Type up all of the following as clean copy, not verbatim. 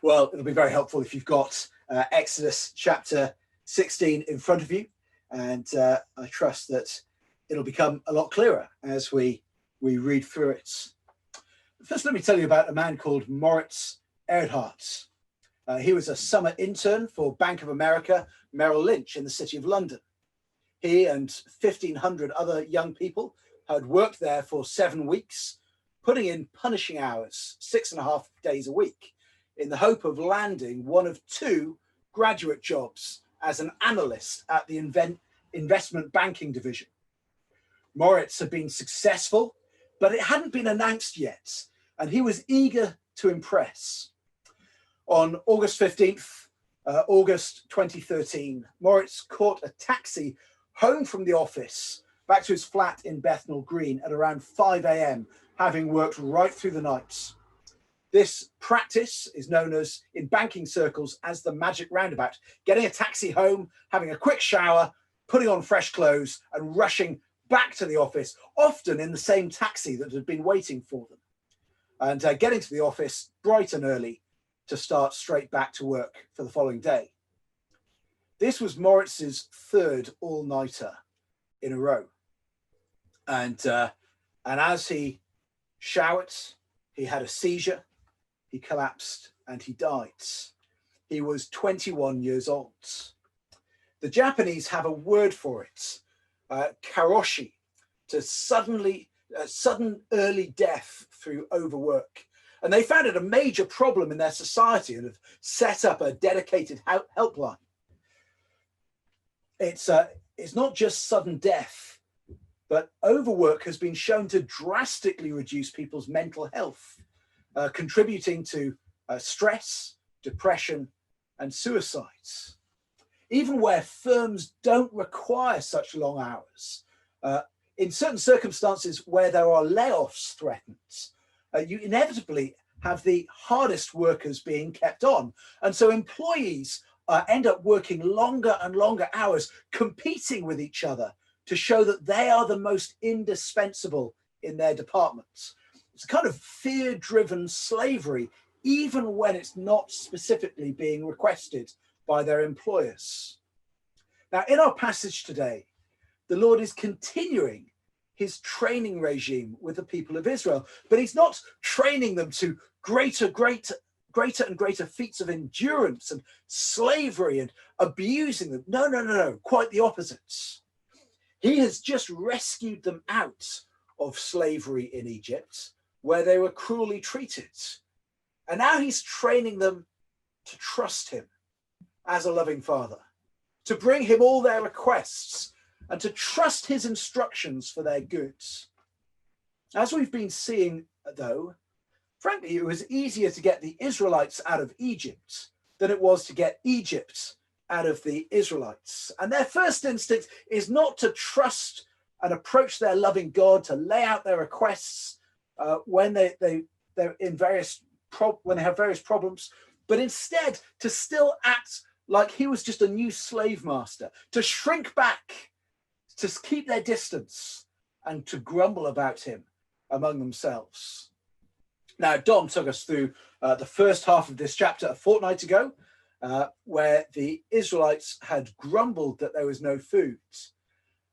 Well, it'll be very helpful if you've got Exodus chapter 16 in front of you. And I trust that it'll become a lot clearer as we read through it. First, let me tell you about a man called Moritz Earhart. He was a summer intern for Bank of America Merrill Lynch in the city of London. He and 1,500 other young people had worked there for 7 weeks, putting in punishing hours, 6.5 days a week, in the hope of landing one of 2 graduate jobs as an analyst at the investment banking division. Moritz had been successful, but it hadn't been announced yet, and he was eager to impress. On August 15th, August 2013, Moritz caught a taxi home from the office back to his flat in Bethnal Green at around 5 a.m., having worked right through the night. This practice is known as, in banking circles, as the magic roundabout, getting a taxi home, having a quick shower, putting on fresh clothes and rushing back to the office, often in the same taxi that had been waiting for them, and getting to the office bright and early to start straight back to work for the following day. This was Moritz's 3rd all-nighter in a row. And as he showered, he had a seizure, he collapsed, and he died. He was 21 years old. The Japanese have a word for it, karoshi, to sudden early death through overwork. And they found it a major problem in their society and have set up a dedicated helpline. It's not just sudden death, but overwork has been shown to drastically reduce people's mental health, contributing to stress, depression, and suicides. Even where firms don't require such long hours, in certain circumstances where there are layoffs threatened, you inevitably have the hardest workers being kept on. And so employees end up working longer and longer hours, competing with each other to show that they are the most indispensable in their departments. It's a kind of fear-driven slavery, even when it's not specifically being requested by their employers. Now, in our passage today, the Lord is continuing his training regime with the people of Israel, but he's not training them to greater and greater feats of endurance and slavery and abusing them. No, quite the opposite. He has just rescued them out of slavery in Egypt, where they were cruelly treated. And now he's training them to trust him as a loving father, to bring him all their requests, and to trust his instructions for their good. As we've been seeing, though, frankly, it was easier to get the Israelites out of Egypt than it was to get Egypt out of the Israelites. And their first instinct is not to trust and approach their loving God, to lay out their requests when they're in when they have various problems, but instead to still act like he was just a new slave master, to shrink back, to keep their distance, and to grumble about him among themselves. Now, Dom took us through the first half of this chapter a fortnight ago, where the Israelites had grumbled that there was no food.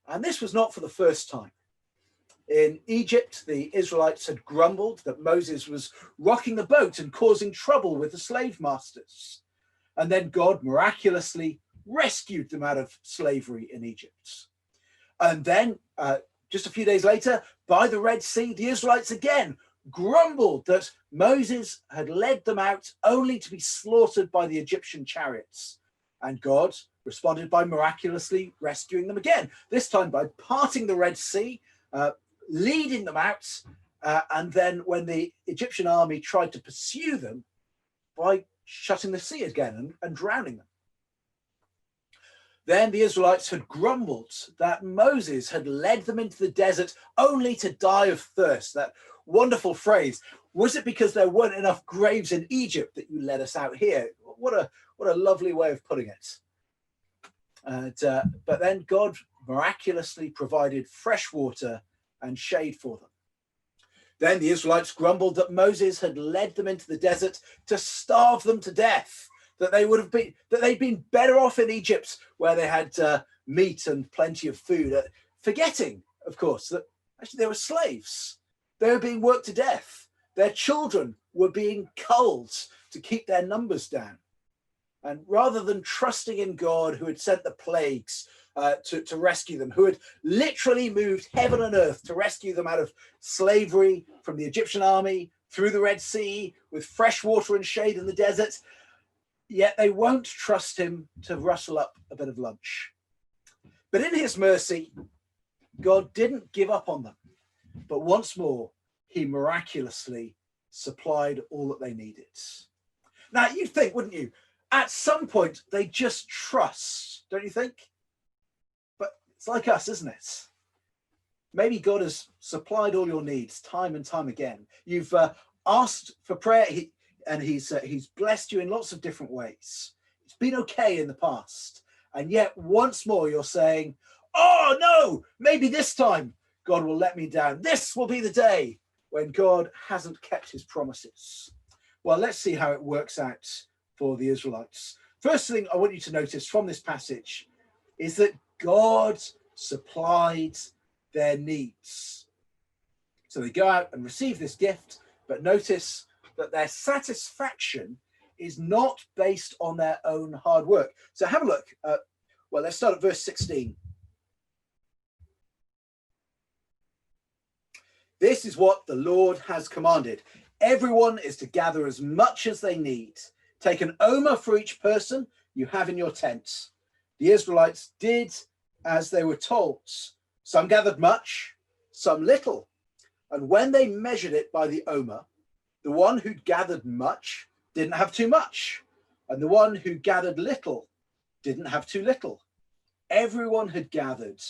And this was not for the first time. In Egypt, the Israelites had grumbled that Moses was rocking the boat and causing trouble with the slave masters. And then God miraculously rescued them out of slavery in Egypt. And then just a few days later, by the Red Sea, the Israelites again grumbled that Moses had led them out only to be slaughtered by the Egyptian chariots. And God responded by miraculously rescuing them again, this time by parting the Red Sea, leading them out, and then when the Egyptian army tried to pursue them, by shutting the sea again and drowning them. Then the Israelites had grumbled that Moses had led them into the desert only to die of thirst. That wonderful phrase. Was it because there weren't enough graves in Egypt that you led us out here? What a lovely way of putting it. But then God miraculously provided fresh water and shade for them. Then the Israelites grumbled that Moses had led them into the desert to starve them to death, that they'd been better off in Egypt where they had meat and plenty of food, forgetting, of course, that actually they were slaves. They were being worked to death. Their children were being culled to keep their numbers down. And rather than trusting in God, who had sent the plagues to rescue them, who had literally moved heaven and earth to rescue them out of slavery from the Egyptian army, through the Red Sea, with fresh water and shade in the desert, yet they won't trust him to rustle up a bit of lunch. But in his mercy, God didn't give up on them, but once more, he miraculously supplied all that they needed. Now, you'd think, wouldn't you? At some point, they just trust, don't you think? But it's like us, isn't it? Maybe God has supplied all your needs time and time again. You've asked for prayer, and he's blessed you in lots of different ways. It's been okay in the past. And yet, once more, you're saying, oh, no, maybe this time God will let me down. This will be the day when God hasn't kept his promises. Well, let's see how it works out for the Israelites. First thing I want you to notice from this passage is that God supplied their needs. So they go out and receive this gift, but notice that their satisfaction is not based on their own hard work. So have a look. Well, let's start at verse 16. This is what the Lord has commanded. Everyone is to gather as much as they need. Take an omer for each person you have in your tents. The Israelites did as they were told. Some gathered much, some little. And when they measured it by the omer, the one who gathered much didn't have too much, and the one who gathered little didn't have too little. Everyone had gathered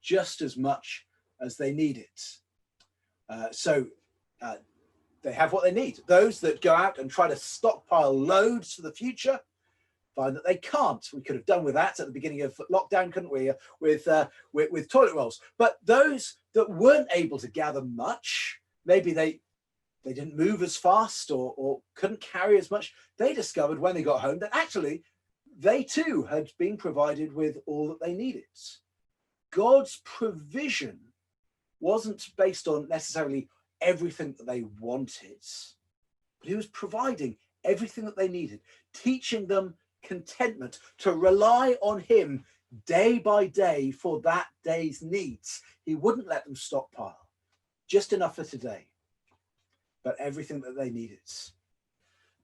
just as much as they needed. So they have what they need. Those that go out and try to stockpile loads for the future find that they can't. We could have done with that at the beginning of lockdown, couldn't we, with toilet rolls. But those that weren't able to gather much, maybe they didn't move as fast or couldn't carry as much, they discovered when they got home that actually they too had been provided with all that they needed. God's provision wasn't based on necessarily everything that they wanted, but he was providing everything that they needed, teaching them contentment, to rely on him day by day for that day's needs. He wouldn't let them stockpile, just enough for today, but everything that they needed.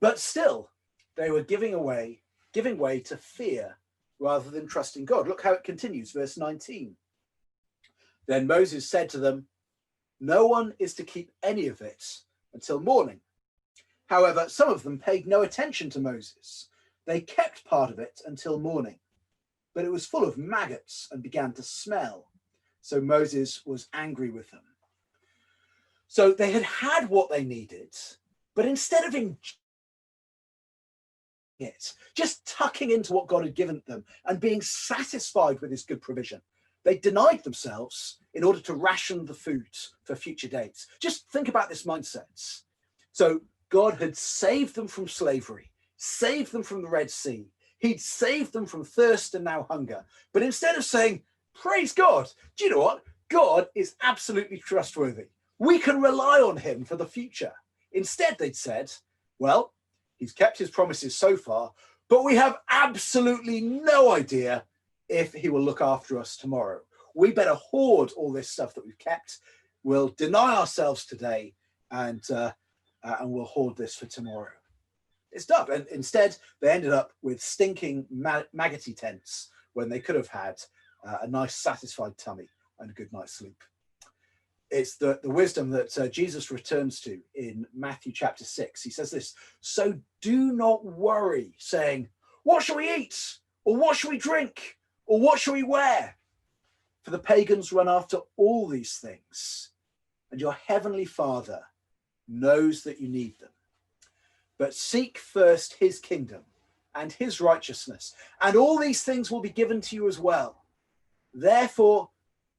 But still, they were giving way to fear rather than trusting God. Look how it continues, verse 19. Then Moses said to them, no one is to keep any of it until morning. However, some of them paid no attention to Moses. They kept part of it until morning, but it was full of maggots and began to smell. So Moses was angry with them. So they had had what they needed, but instead of enjoying it, just tucking into what God had given them and being satisfied with his good provision, they denied themselves in order to ration the food for future days. Just think about this mindset. So God had saved them from slavery, saved them from the Red Sea. He'd saved them from thirst and now hunger. But instead of saying, praise God, do you know what? God is absolutely trustworthy. We can rely on him for the future. Instead, they'd said, well, he's kept his promises so far, but we have absolutely no idea if he will look after us tomorrow. We better hoard all this stuff that we've kept. We'll deny ourselves today and we'll hoard this for tomorrow. It's tough. And instead, they ended up with stinking, maggoty tents when they could have had a nice, satisfied tummy and a good night's sleep. It's the wisdom that Jesus returns to in Matthew chapter 6. He says this, so do not worry, saying, what shall we eat? Or what shall we drink? Or what shall we wear? For the pagans run after all these things, and your heavenly Father knows that you need them. But seek first his kingdom and his righteousness, and all these things will be given to you as well. Therefore,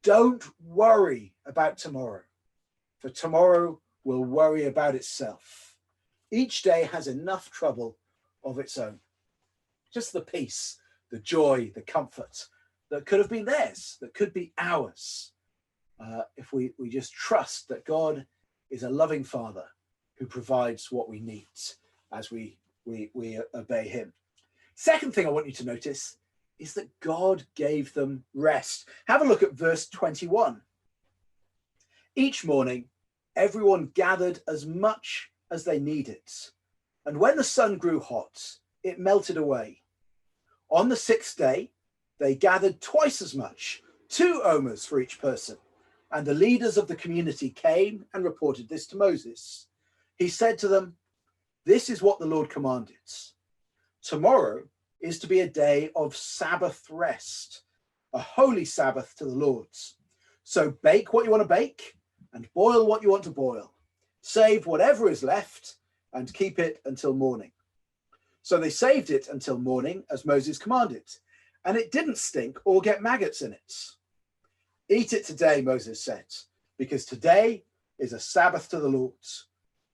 don't worry about tomorrow, for tomorrow will worry about itself. Each day has enough trouble of its own. Just the peace, the joy, the comfort that could have been theirs, that could be ours, if we just trust that God is a loving Father who provides what we need as we obey him. Second thing I want you to notice is that God gave them rest. Have a look at verse 21. Each morning, everyone gathered as much as they needed, and when the sun grew hot, it melted away. On the sixth day, they gathered twice as much, 2 omers for each person. And the leaders of the community came and reported this to Moses. He said to them, "This is what the Lord commanded. Tomorrow is to be a day of Sabbath rest, a holy Sabbath to the Lord. So bake what you want to bake and boil what you want to boil. Save whatever is left and keep it until morning." So they saved it until morning as Moses commanded, and it didn't stink or get maggots in it. "Eat it today," Moses said, "because today is a Sabbath to the Lord.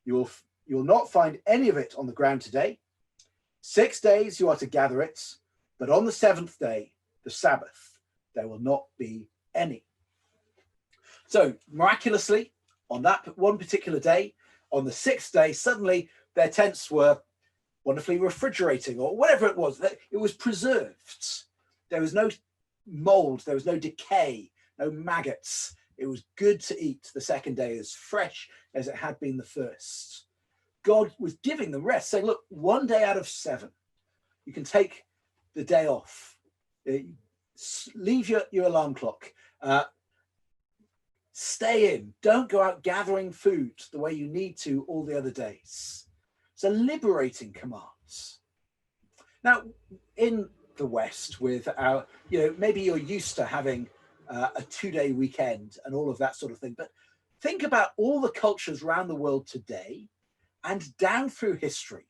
You will not find any of it on the ground today. 6 days you are to gather it, but on the 7th day, the Sabbath, there will not be any." So miraculously, on that one particular day, on the 6th day, suddenly their tents were wonderfully refrigerating, or whatever it was. It was preserved. There was no mold, there was no decay, no maggots. It was good to eat the second day, as fresh as it had been the first. God was giving them rest, saying, look, 1 day out of 7, you can take the day off. Leave your alarm clock. Stay in. Don't go out gathering food the way you need to all the other days. It's a liberating command. Now, in the West, with our, maybe you're used to having a 2-day weekend and all of that sort of thing, but think about all the cultures around the world today and down through history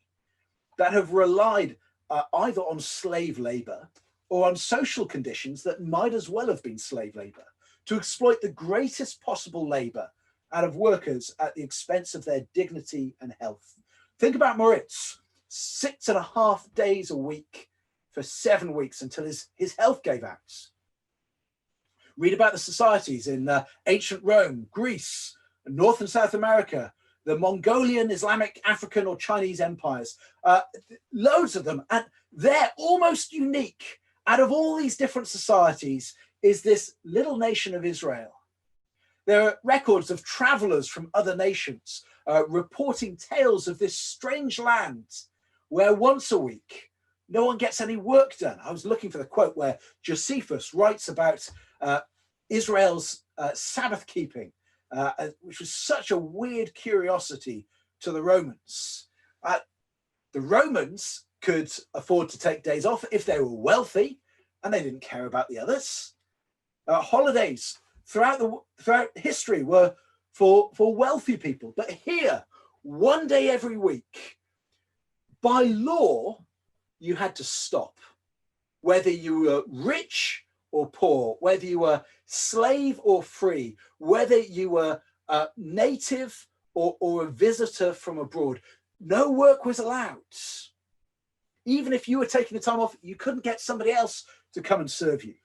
that have relied either on slave labor or on social conditions that might as well have been slave labor to exploit the greatest possible labor out of workers at the expense of their dignity and health. Think about Moritz, 6.5 days a week for 7 weeks until his health gave out. Read about the societies in ancient Rome, Greece, North and South America, the Mongolian, Islamic, African or Chinese empires, loads of them. And they're almost unique. Out of all these different societies is this little nation of Israel. There are records of travelers from other nations reporting tales of this strange land where once a week, no one gets any work done. I was looking for the quote where Josephus writes about Israel's Sabbath keeping, which was such a weird curiosity to the Romans. The Romans could afford to take days off if they were wealthy, and they didn't care about the others. Holidays throughout history were for wealthy people. But here, 1 day every week, by law, you had to stop. Whether you were rich or poor, whether you were slave or free, whether you were native or a visitor from abroad, no work was allowed. Even if you were taking the time off, you couldn't get somebody else to come and serve you.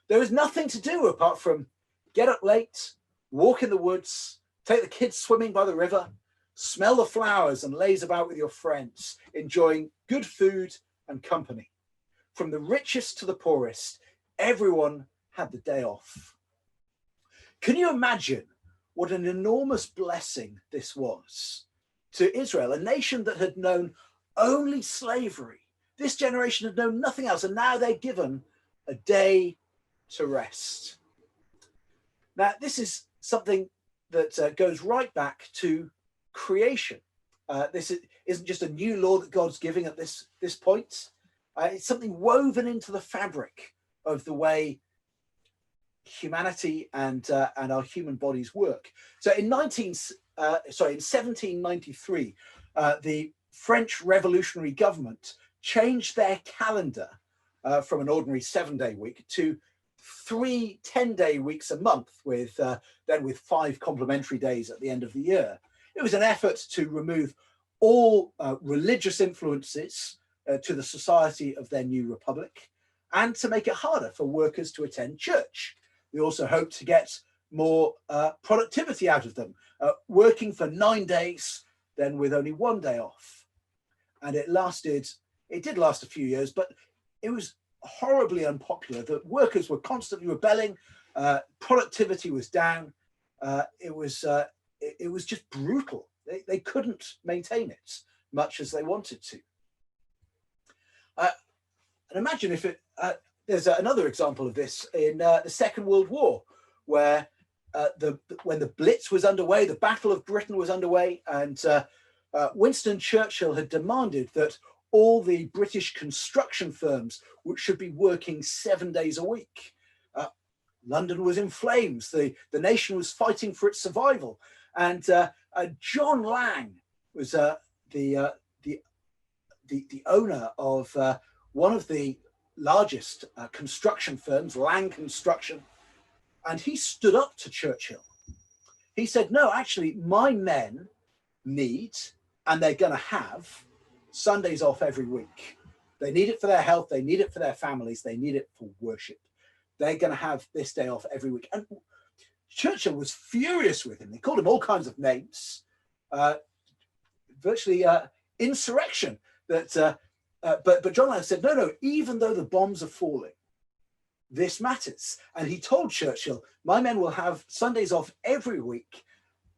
There was nothing to do apart from get up late, walk in the woods, take the kids swimming by the river, smell the flowers and laze about with your friends, enjoying good food and company. From the richest to the poorest, everyone had the day off. Can you imagine what an enormous blessing this was to Israel, a nation that had known only slavery? This generation had known nothing else, and now they're given a day to rest. Now, this is something that goes right back to creation. This isn't just a new law that God's giving at this point. It's something woven into the fabric of the way humanity and our human bodies work. So in 1793, the French Revolutionary government changed their calendar from an ordinary 7-day week to 3 10-day weeks a month, with 5 complementary days at the end of the year. It was an effort to remove all religious influences to the society of their new republic, and to make it harder for workers to attend church. They also hoped to get more productivity out of them, working for 9 days, then with only 1 day off. And it did last a few years, but it was horribly unpopular. The workers were constantly rebelling, productivity was down, it was just brutal. They couldn't maintain it much as they wanted to. And imagine if there's another example of this in the Second World War, where when the Blitz was underway, the Battle of Britain was underway, and Winston Churchill had demanded that all the British construction firms should be working 7 days a week. London was in flames. The nation was fighting for its survival. And John Lang was the owner of one of the largest construction firms, Lang Construction, and he stood up to Churchill. He said, no, actually, my men need, and they're going to have, Sundays off every week. They need it for their health, they need it for their families, they need it for worship. They're going to have this day off every week. And Churchill was furious with him. They called him all kinds of names, virtually insurrection. But John Lang said, no, even though the bombs are falling, this matters. And he told Churchill, my men will have Sundays off every week,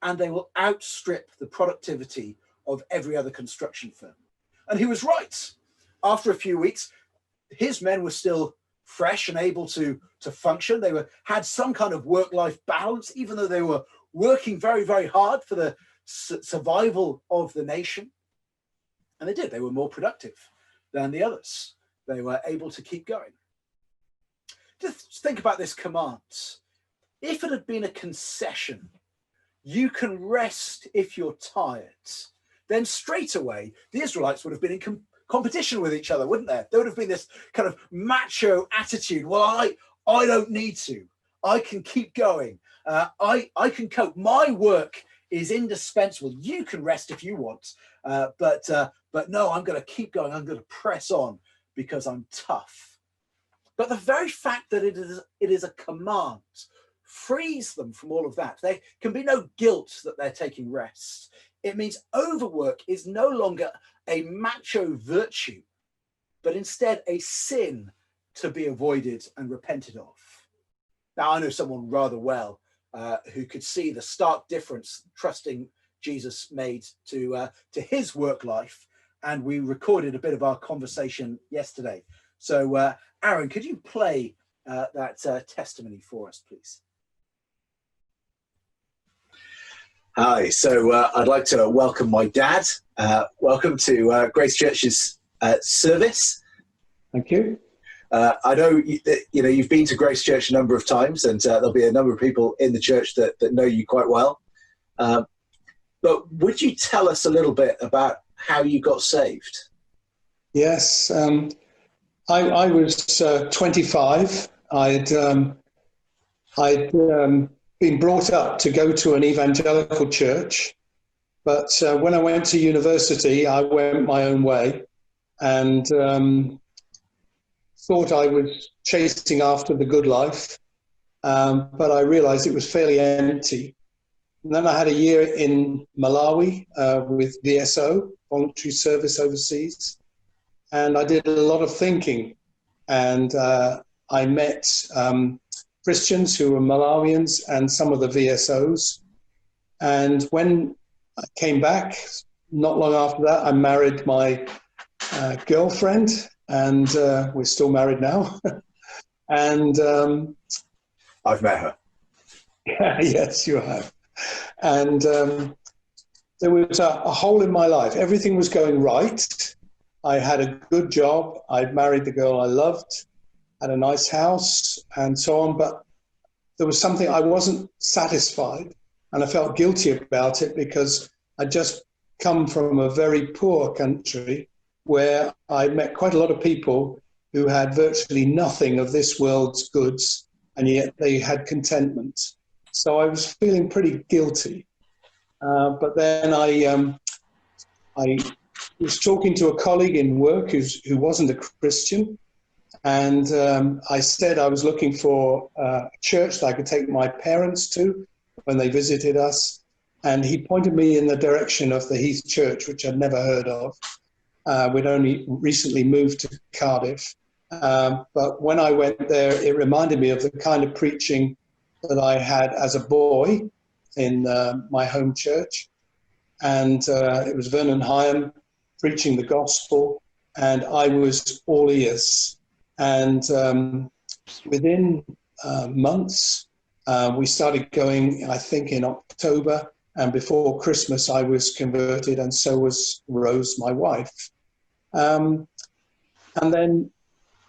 and they will outstrip the productivity of every other construction firm. And he was right. After a few weeks, his men were still fresh and able to function. They had some kind of work-life balance, even though they were working very, very hard for the survival of the nation. And they did. They were more productive than the others. They were able to keep going. Just think about this command. If it had been a concession, you can rest if you're tired, then straight away the Israelites would have been in competition with each other, wouldn't there? There would have been this kind of macho attitude. Well, I don't need to. I can keep going. I can cope. My work is indispensable. You can rest if you want, but no, I'm going to keep going. I'm going to press on because I'm tough. But the very fact that it is a command frees them from all of that. There can be no guilt that they're taking rest. It means overwork is no longer a macho virtue, but instead a sin to be avoided and repented of. Now, I know someone rather well who could see the stark difference trusting Jesus made to his work life, and we recorded a bit of our conversation yesterday. So, Aaron, could you play that testimony for us, please? Hi, so I'd like to welcome my dad. Welcome to Grace Church's service. Thank you. I know you've been to Grace Church a number of times, and there'll be a number of people in the church that know you quite well. But would you tell us a little bit about how you got saved? Yes, I was 25. I'd been brought up to go to an evangelical church, but when I went to university, I went my own way and thought I was chasing after the good life, but I realized it was fairly empty. And then I had a year in Malawi with VSO, Voluntary Service Overseas, and I did a lot of thinking, and I met Christians who were Malawians and some of the VSOs. And when I came back, not long after that, I married my girlfriend, and we're still married now. And I've met her. Yes, you have. And there was a hole in my life. Everything was going right. I had a good job. I'd married the girl I loved, had a nice house and so on, but there was something I wasn't satisfied, and I felt guilty about it because I'd just come from a very poor country where I met quite a lot of people who had virtually nothing of this world's goods, and yet they had contentment. So I was feeling pretty guilty. But then I was talking to a colleague in work who wasn't a Christian, and I said I was looking for a church that I could take my parents to when they visited us. And he pointed me in the direction of the Heath Church, which I'd never heard of. We'd only recently moved to Cardiff. But when I went there, it reminded me of the kind of preaching that I had as a boy in my home church. And it was Vernon Hyam preaching the gospel, and I was all ears. And within months, we started going, I think, in October, and before Christmas, I was converted, and so was Rose, my wife. And then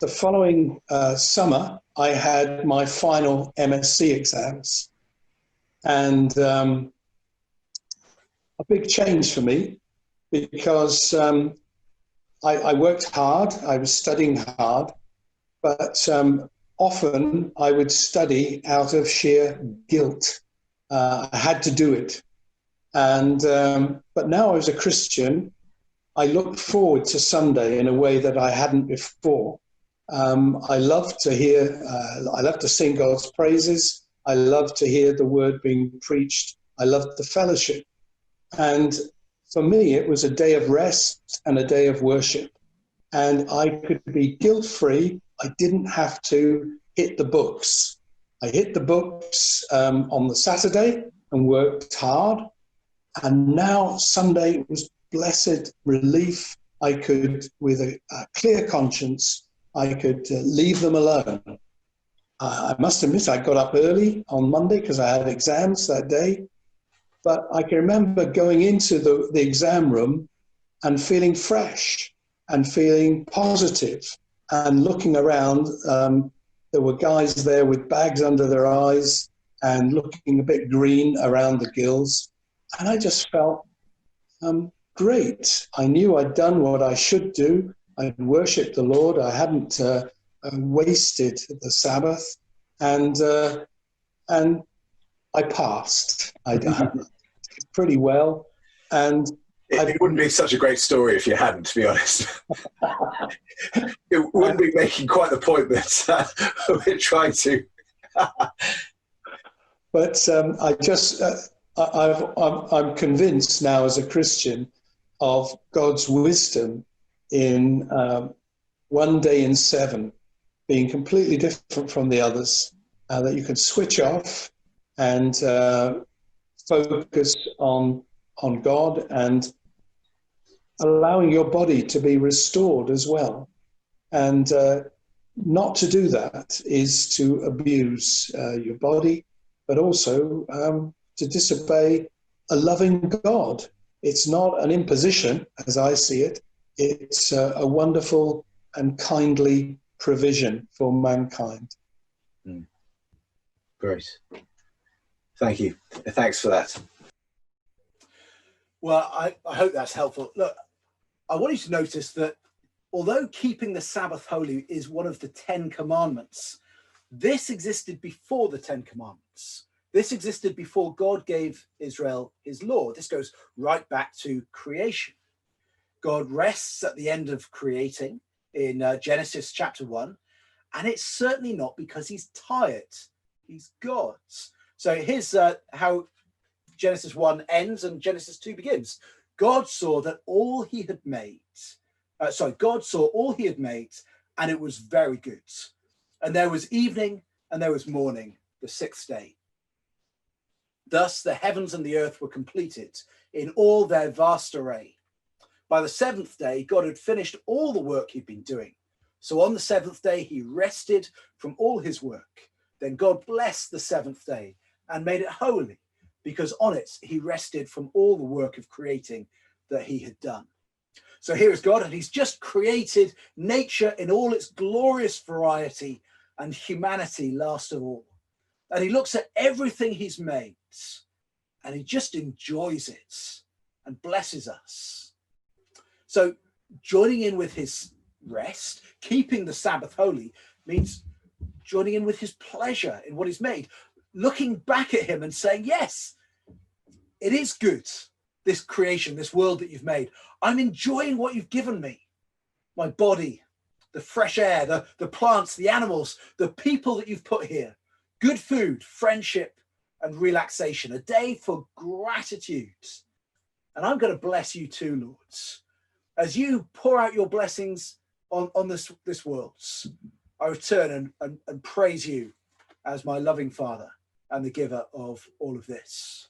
the following summer, I had my final MSc exams, and a big change for me, because I worked hard, I was studying hard, but often I would study out of sheer guilt. I had to do it. And but now as a Christian, I look forward to Sunday in a way that I hadn't before. I love to hear, I love to sing God's praises. I love to hear the word being preached. I love the fellowship. And for me, it was a day of rest and a day of worship. And I could be guilt-free. I didn't have to hit the books. I hit the books on the Saturday and worked hard. And now Sunday was blessed relief. I could, with a clear conscience, I could leave them alone. I must admit, I got up early on Monday because I had exams that day. But I can remember going into the exam room and feeling fresh and feeling positive and looking around. There were guys there with bags under their eyes and looking a bit green around the gills. And I just felt great. I knew I'd done what I should do. I'd worshipped the Lord. I hadn't wasted the Sabbath. And I passed. I did pretty well. And it wouldn't be such a great story if you hadn't, to be honest. It wouldn't be making quite the point that we're trying to. But I just, I'm convinced now as a Christian of God's wisdom in 1 day in 7 being completely different from the others, that you can switch off and focus on God and allowing your body to be restored as well. And not to do that is to abuse your body, but also to disobey a loving God. It's not an imposition, as I see it. It's a wonderful and kindly provision for mankind. Great. Thank you. Thanks for that. Well, I hope that's helpful. Look, I want you to notice that although keeping the Sabbath holy is one of the 10 commandments, this existed before the 10 commandments. This existed before God gave Israel his law. This goes right back to creation. God rests at the end of creating in Genesis chapter 1, and it's certainly not because he's tired. He's God. So here's how Genesis 1 ends and Genesis 2 begins. God saw that all he had made, God saw all he had made, and it was very good. And there was evening and there was morning, the 6th day. Thus the heavens and the earth were completed in all their vast array. By the 7th day, God had finished all the work he'd been doing. So on the 7th day, he rested from all his work. Then God blessed the 7th day and made it holy, because on it he rested from all the work of creating that he had done. So here is God, and he's just created nature in all its glorious variety, and humanity last of all. And he looks at everything he's made, and he just enjoys it and blesses us. So joining in with his rest, keeping the Sabbath holy, means joining in with his pleasure in what he's made, looking back at him and saying, yes, it is good, this creation, this world that you've made. I'm enjoying what you've given me, my body, the fresh air, the plants, the animals, the people that you've put here, good food, friendship, and relaxation, a day for gratitude. And I'm going to bless you too, Lords. As you pour out your blessings on this world, I return and praise you as my loving Father and the giver of all of this.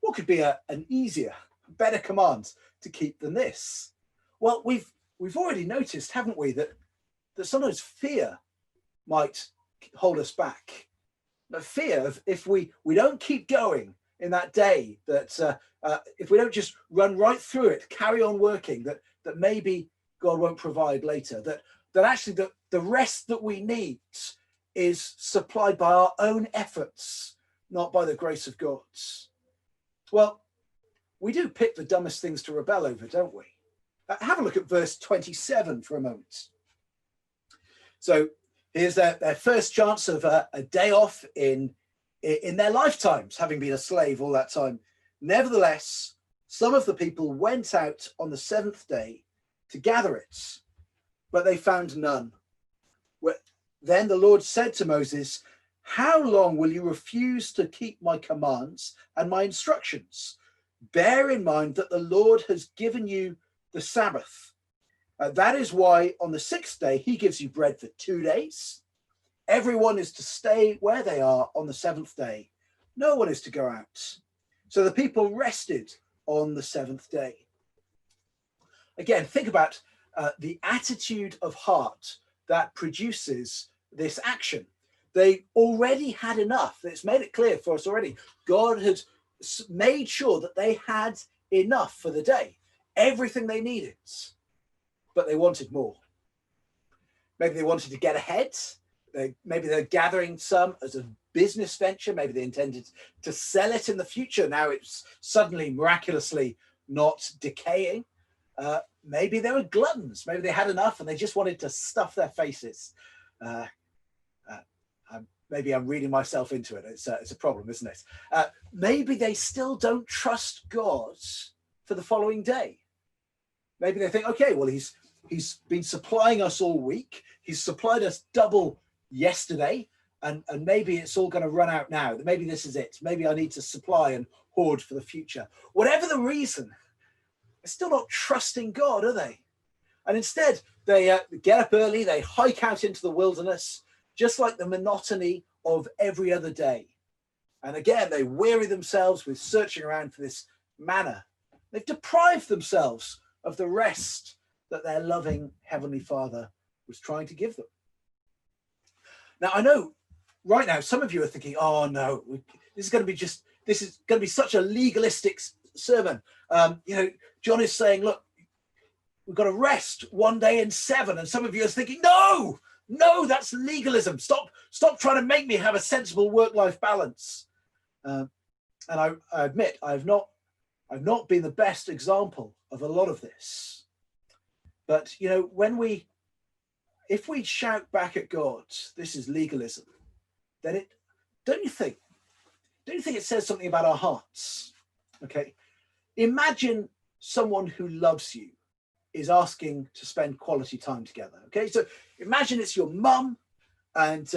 What could be an easier, better command to keep than this? Well, we've already noticed, haven't we, that sometimes fear might hold us back. The fear of if we don't keep going in that day, that if we don't just run right through it, carry on working, that maybe God won't provide later, that actually the rest that we need is supplied by our own efforts, not by the grace of God. Well, we do pick the dumbest things to rebel over, don't we? Have a look at verse 27 for a moment. So here's their first chance of a day off in their lifetimes, having been a slave all that time. Nevertheless, some of the people went out on the seventh day to gather it, but they found none. Then the Lord said to Moses, "How long will you refuse to keep my commands and my instructions? Bear in mind that the Lord has given you the Sabbath. That is why on the sixth day he gives you bread for 2 days. Everyone is to stay where they are on the seventh day. No one is to go out." So the people rested on the seventh day. Again, think about the attitude of heart that produces this action. They already had enough. It's made it clear for us already. God had made sure that they had enough for the day, everything they needed, but they wanted more. Maybe they wanted to get ahead. Maybe they're gathering some as a business venture. Maybe they intended to sell it in the future. Now it's suddenly miraculously not decaying. Maybe they were gluttons. Maybe they had enough and they just wanted to stuff their faces. Maybe I'm reading myself into it. It's a problem, isn't it? Maybe they still don't trust God for the following day. Maybe they think, okay, well, he's been supplying us all week. He's supplied us double yesterday, and maybe it's all going to run out now. Maybe this is it. Maybe I need to supply and hoard for the future. Whatever the reason, they're still not trusting God, are they? And instead, they get up early, they hike out into the wilderness, just like the monotony of every other day. And again, they weary themselves with searching around for this manna. They've deprived themselves of the rest that their loving Heavenly Father was trying to give them. Now, I know right now, some of you are thinking, oh no, this is going to be such a legalistic sermon. John is saying, look, we've got to rest 1 day in 7. And some of you are thinking, no, that's legalism. Stop trying to make me have a sensible work-life balance. And I admit, I've not been the best example of a lot of this. But, if we shout back at God, this is legalism, then don't you think it says something about our hearts? Okay. Imagine someone who loves you is asking to spend quality time together. Okay. So imagine it's your mum and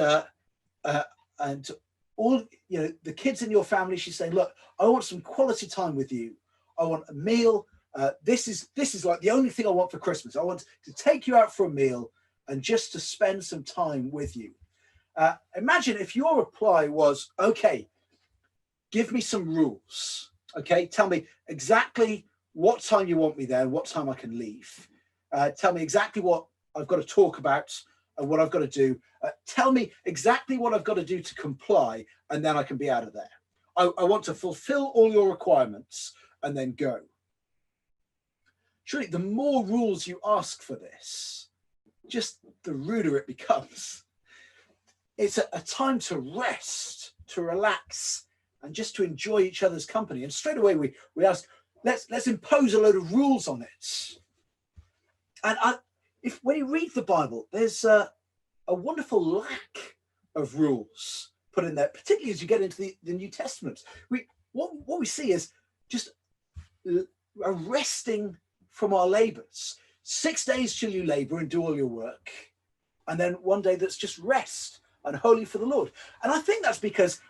all, the kids in your family. She's saying, look, I want some quality time with you. I want a meal. This is like the only thing I want for Christmas. I want to take you out for a meal and just to spend some time with you. Imagine if your reply was, okay, give me some rules. Okay, tell me exactly what time you want me there and what time I can leave. Tell me exactly what I've got to talk about and what I've got to do. Tell me exactly what I've got to do to comply, and then I can be out of there. I want to fulfill all your requirements and then go. Surely the more rules you ask for this, just the ruder it becomes. It's a time to rest, to relax, and just to enjoy each other's company. And straight away we ask, let's impose a load of rules on it. And when you read the Bible, there's a wonderful lack of rules put in there, particularly as you get into the New Testament. We what we see is just a resting from our labors. 6 days shall you labor and do all your work, and then one day that's just rest and holy for the Lord. And I think that's because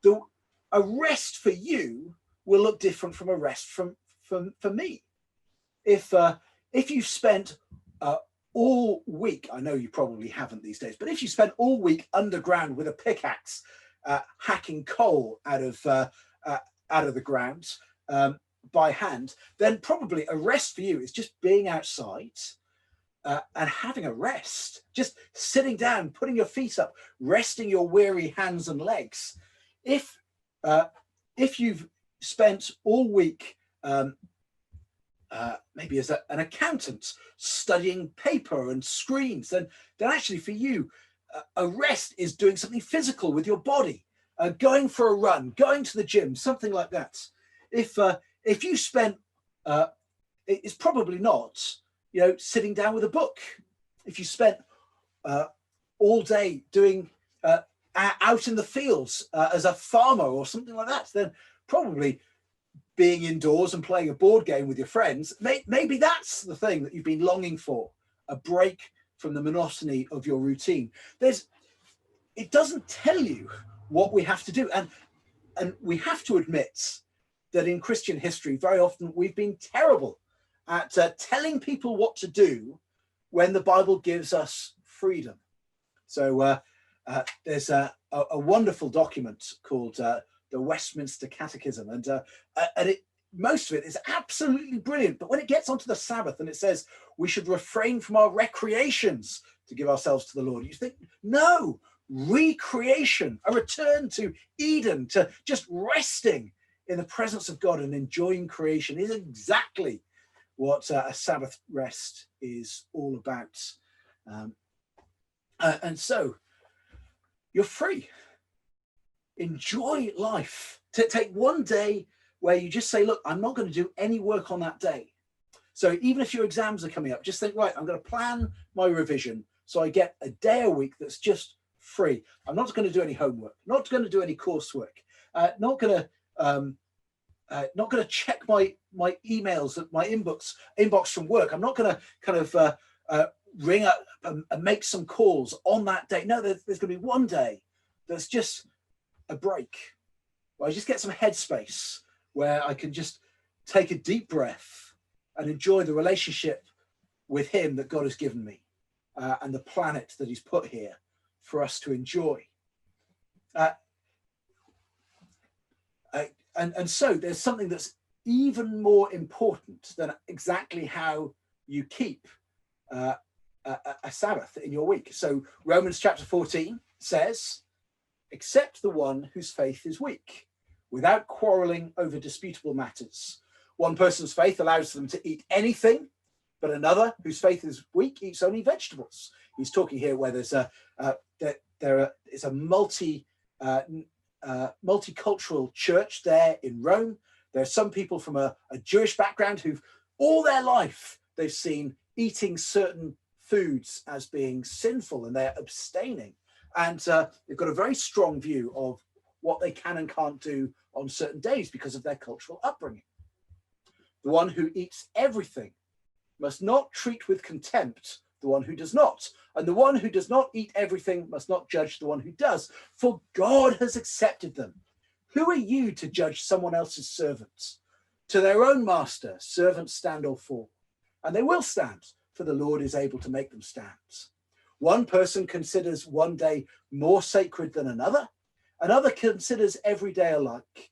a rest for you will look different from a rest for me. If you've spent all week, I know you probably haven't these days, but if you spent all week underground with a pickaxe hacking coal out of the ground by hand, then probably a rest for you is just being outside and having a rest, just sitting down, putting your feet up, resting your weary hands and legs. If you've spent all week maybe as an accountant studying paper and screens, then actually for you, a rest is doing something physical with your body, going for a run, going to the gym, something like that. If you spent, it's probably not, sitting down with a book. If you spent all day doing out in the fields as a farmer or something like that, then probably being indoors and playing a board game with your friends, maybe that's the thing that you've been longing for, a break from the monotony of your routine. It doesn't tell you what we have to do. And we have to admit that in Christian history, very often we've been terrible at telling people what to do when the Bible gives us freedom. So there's a wonderful document called the Westminster Catechism, and most of it is absolutely brilliant. But when it gets onto the Sabbath and it says we should refrain from our recreations to give ourselves to the Lord, you think, no, recreation, a return to Eden, to just resting in the presence of God and enjoying creation is exactly what a Sabbath rest is all about. And so you're free. Enjoy life. Take one day where you just say, look, I'm not going to do any work on that day. So even if your exams are coming up, just think, right, I'm going to plan my revision so I get a day a week that's just free. I'm not going to do any homework, not going to do any coursework, not going to check my emails, my inbox from work. I'm not going to kind of ring up and make some calls on that day. No, there's going to be one day that's just a break, where I just get some headspace, where I can just take a deep breath and enjoy the relationship with him that God has given me and the planet that he's put here for us to enjoy. And so there's something that's even more important than exactly how you keep a Sabbath in your week. So Romans chapter 14 says, accept the one whose faith is weak, without quarreling over disputable matters. One person's faith allows them to eat anything, but another whose faith is weak eats only vegetables. He's talking here where there's it's a multicultural church there in Rome. There are some people from a Jewish background who've all their life they've seen eating certain foods as being sinful, and they're abstaining. And they've got a very strong view of what they can and can't do on certain days because of their cultural upbringing. The one who eats everything must not treat with contempt the one who does not. And the one who does not eat everything must not judge the one who does, for God has accepted them. Who are you to judge someone else's servants? To their own master, servants stand or fall, and they will stand, for the Lord is able to make them stand. One person considers one day more sacred than another considers every day alike.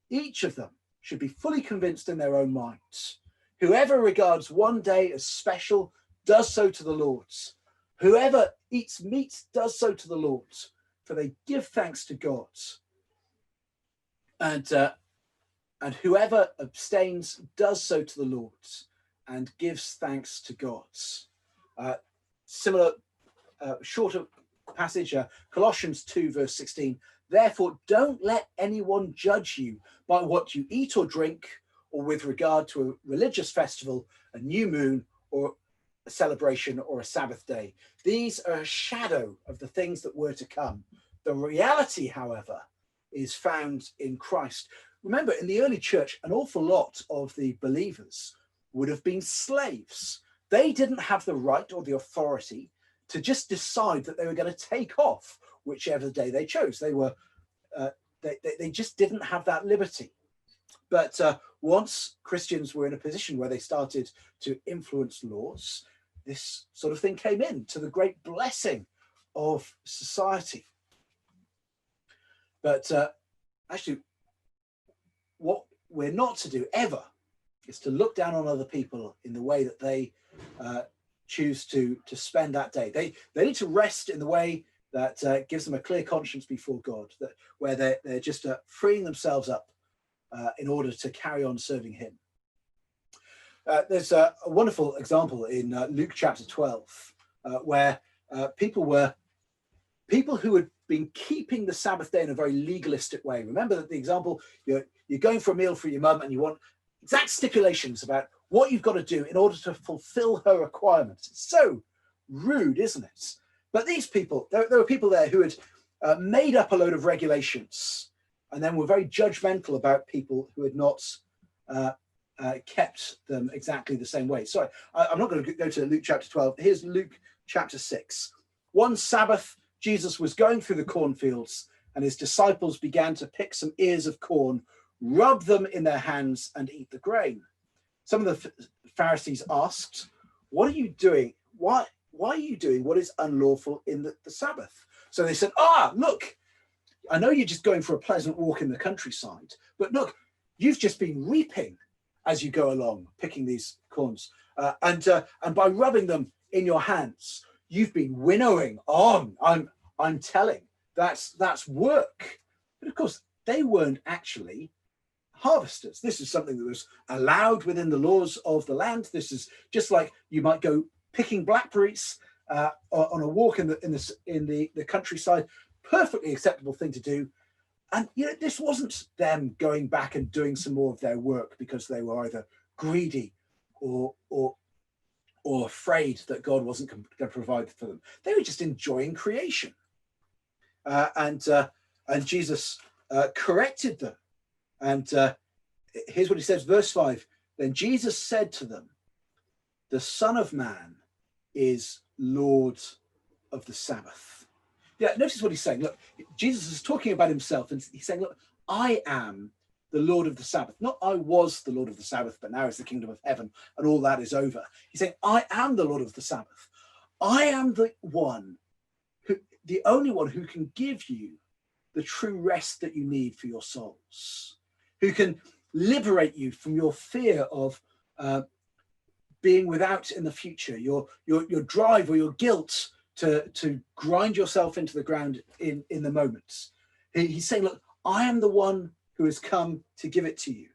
Each of them should be fully convinced in their own minds. Whoever regards one day as special does so to the Lord's. Whoever eats meat does so to the Lord's, for they give thanks to God. And whoever abstains does so to the Lord's and gives thanks to God. Similar shorter passage, Colossians 2 verse 16. Therefore, don't let anyone judge you by what you eat or drink, or with regard to a religious festival, a new moon, or a celebration, or a Sabbath day. These are a shadow of the things that were to come. The reality, however, is found in Christ. remember, in the early church, an awful lot of the believers would have been slaves. They didn't have the right or the authority to just decide that they were going to take off whichever day they chose. They were they just didn't have that liberty. But once Christians were in a position where they started to influence laws, this sort of thing came in, to the great blessing of society. But actually, what we're not to do ever is to look down on other people in the way that they choose to spend that day. They need to rest in the way that gives them a clear conscience before God, that where they're just freeing themselves up in order to carry on serving him. There's a wonderful example in Luke chapter 12, where people who had been keeping the Sabbath day in a very legalistic way. Remember that the example, you're going for a meal for your mum and you want exact stipulations about what you've got to do in order to fulfill her requirements. It's so rude, isn't it? But these people, there were people there who had made up a load of regulations and then were very judgmental about people who had not kept them exactly the same way. Sorry, I'm not going to go to Luke chapter 12. Here's Luke chapter 6. One Sabbath, Jesus was going through the cornfields, and his disciples began to pick some ears of corn, rub them in their hands, and eat the grain. Some of the Pharisees asked, "What are you doing? Why are you doing what is unlawful in the Sabbath?" So they said, look, I know you're just going for a pleasant walk in the countryside, but look, you've just been reaping as you go along, picking these corns, and by rubbing them in your hands, you've been winnowing on. I'm telling, that's work. But of course, they weren't actually harvesters. This is something that was allowed within the laws of the land. This is just like you might go picking blackberries on a walk in the countryside. Perfectly acceptable thing to do. And this wasn't them going back and doing some more of their work because they were either greedy or afraid that God wasn't going to provide for them. They were just enjoying creation. And Jesus corrected them. And here's what he says, verse 5. Then Jesus said to them, "The Son of Man is Lord of the Sabbath." Yeah, notice what he's saying. Look, Jesus is talking about himself, and he's saying, look, I am the Lord of the Sabbath. Not I was the Lord of the Sabbath, but now is the kingdom of heaven, and all that is over. He's saying, I am the Lord of the Sabbath. I am the only one who can give you the true rest that you need for your souls, who can liberate you from your fear of being without in the future, your drive or your guilt to grind yourself into the ground in the moments. He's saying, look, I am the one who has come to give it to you.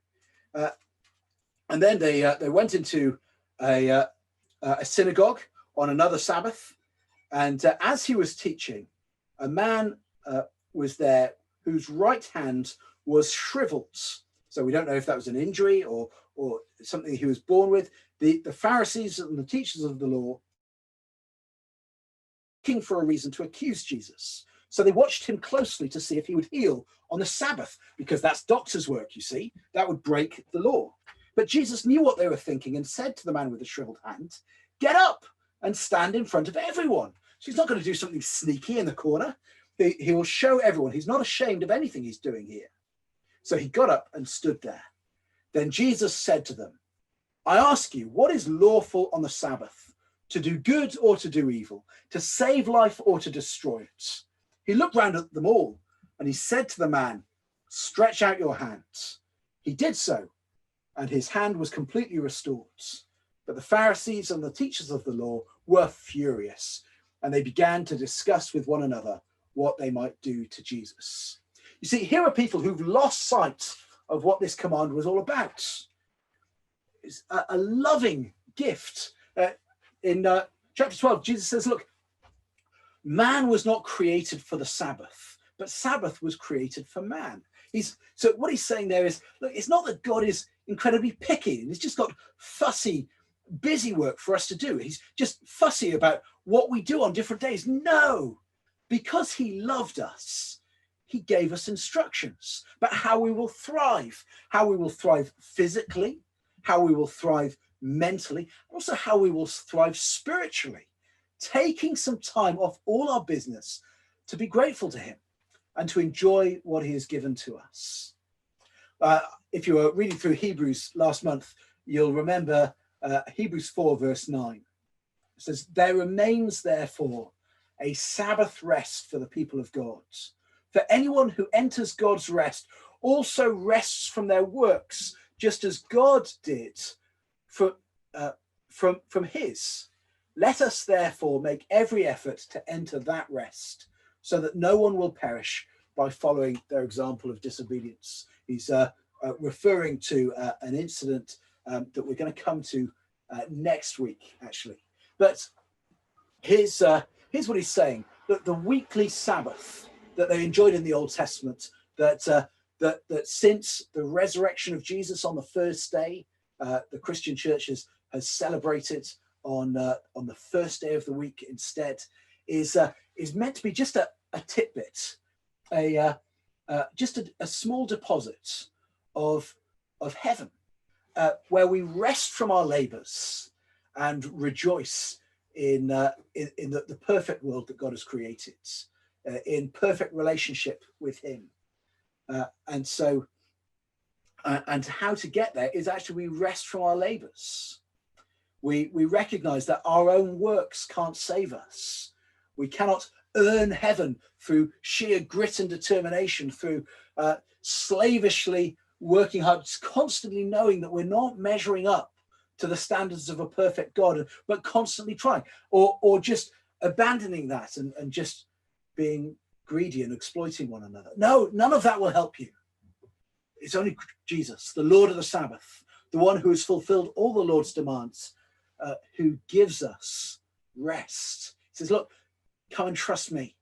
And then they went into a synagogue on another Sabbath, and as he was teaching, a man was there whose right hand was shriveled. So we don't know if that was an injury or something he was born with. The Pharisees and the teachers of the law looking for a reason to accuse Jesus. So they watched him closely to see if he would heal on the Sabbath, because that's doctor's work, you see. That would break the law. But Jesus knew what they were thinking and said to the man with the shriveled hand, "Get up and stand in front of everyone." So he's not going to do something sneaky in the corner. He will show everyone he's not ashamed of anything he's doing here. So he got up and stood there. Then Jesus said to them, "I ask you, what is lawful on the Sabbath? To do good or to do evil? To save life or to destroy it?" He looked round at them all and he said to the man, "Stretch out your hands." He did so, and his hand was completely restored. But the Pharisees and the teachers of the law were furious, and they began to discuss with one another what they might do to Jesus. You see, here are people who've lost sight of what this command was all about. It's a loving gift. In chapter 12, Jesus says, look, man was not created for the Sabbath, but Sabbath was created for man. So what he's saying there is, look, it's not that God is incredibly picky and he's just got fussy, busy work for us to do. He's just fussy about what we do on different days. No, because he loved us, he gave us instructions about how we will thrive physically, how we will thrive mentally, also how we will thrive spiritually, taking some time off all our business to be grateful to him and to enjoy what he has given to us. If you were reading through Hebrews last month, you'll remember Hebrews 4 verse 9. It says, there remains therefore a Sabbath rest for the people of God. For anyone who enters God's rest also rests from their works, just as God did from his. Let us therefore make every effort to enter that rest, so that no one will perish by following their example of disobedience. He's referring to an incident that we're going to come to next week, actually. But here's what he's saying, that the weekly Sabbath that they enjoyed in the Old Testament, that since the resurrection of Jesus on the first day, the Christian church has celebrated on the first day of the week instead, is meant to be just a tidbit, just a small deposit of heaven, where we rest from our labors and rejoice in the perfect world that God has created, in perfect relationship with him. And how to get there is actually we rest from our labors. We recognize that our own works can't save us. We cannot earn heaven through sheer grit and determination, through slavishly working hard, constantly knowing that we're not measuring up to the standards of a perfect God, but constantly trying, or just abandoning that and just being greedy and exploiting one another. No, none of that will help you. It's only Jesus, the Lord of the Sabbath, the one who has fulfilled all the Lord's demands, who gives us rest. He says, look, come and trust me.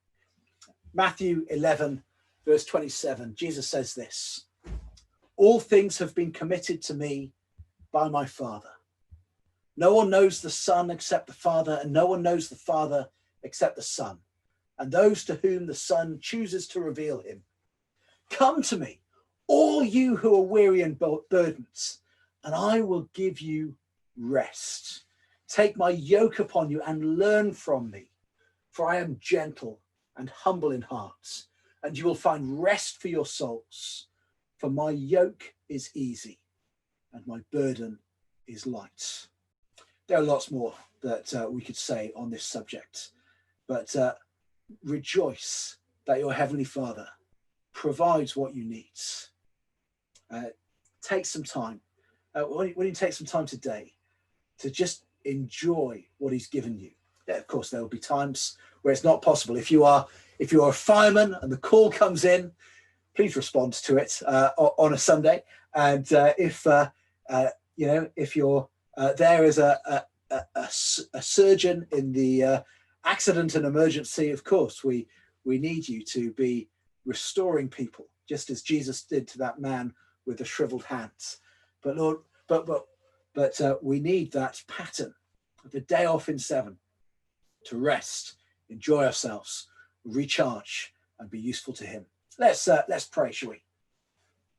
Matthew 11, verse 27, Jesus says this, all things have been committed to me by my Father. No one knows the Son except the Father, and no one knows the Father except the Son, and those to whom the Son chooses to reveal him. Come to me, all you who are weary and burdened, and I will give you rest. Take my yoke upon you and learn from me, for I am gentle and humble in heart, and you will find rest for your souls. For my yoke is easy and my burden is light. There are lots more that we could say on this subject, but rejoice that your Heavenly Father provides what you need. Take some time, when you take some time today to just enjoy what he's given you. Yeah, of course, there will be times where it's not possible. If you are a fireman and the call comes in, please respond to it on a Sunday. And if you're there as a surgeon in the accident and emergency, of course, we need you to be restoring people, just as Jesus did to that man with the shriveled hands. But Lord, but we need that pattern of the day off in 7 to rest, enjoy ourselves, recharge, and be useful to him. Let's pray, shall we?